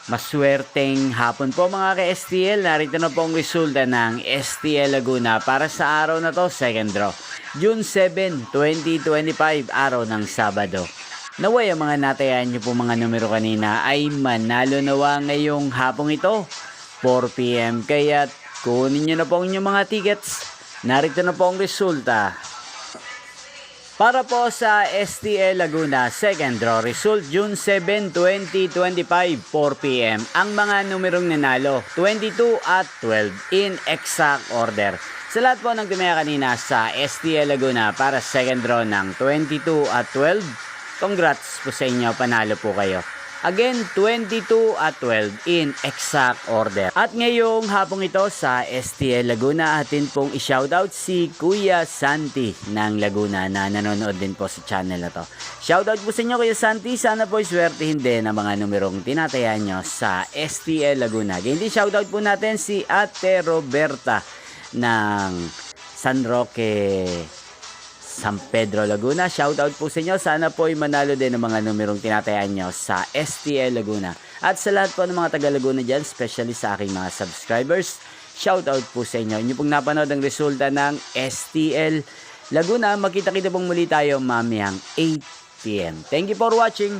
Maswerteng hapon po mga ka-STL. Narito na po ang resulta ng STL Laguna para sa araw na to, second draw. June 7, 2025, araw ng Sabado. Naway ang mga natayan nyo po mga numero kanina ay manalo nawa ngayong hapong ito, 4 PM. Kaya kunin nyo na po ang inyong mga tickets. Narito na po ang resulta. Para po sa STL Laguna, second draw result, June 7, 2025, 4 PM. Ang mga numerong nanalo, 22 at 12 in exact order. Sa lahat po ng tumaya kanina sa STL Laguna para second draw ng 22 at 12, congrats po sa inyo, panalo po kayo. Again, 22 at 12 in exact order. At ngayong hapong ito sa STL Laguna, atin pong i-shoutout si Kuya Santi ng Laguna na nanonood din po sa channel na to. Shoutout po sa inyo Kuya Santi, sana po iswertihin din ang mga numerong tinatayan nyo sa STL Laguna. Hindi shoutout po natin si Ate Roberta ng San Roque, San Pedro, Laguna. Shoutout po sa inyo. Sana po ay manalo din ng mga numerong tinatayaan nyo sa STL Laguna. At sa lahat po ng mga taga Laguna dyan, especially sa aking mga subscribers, shoutout po sa inyo. Inyo pong napanood ang resulta ng STL Laguna. Magkita-kita pong muli tayo mamayang 8 PM. Thank you for watching.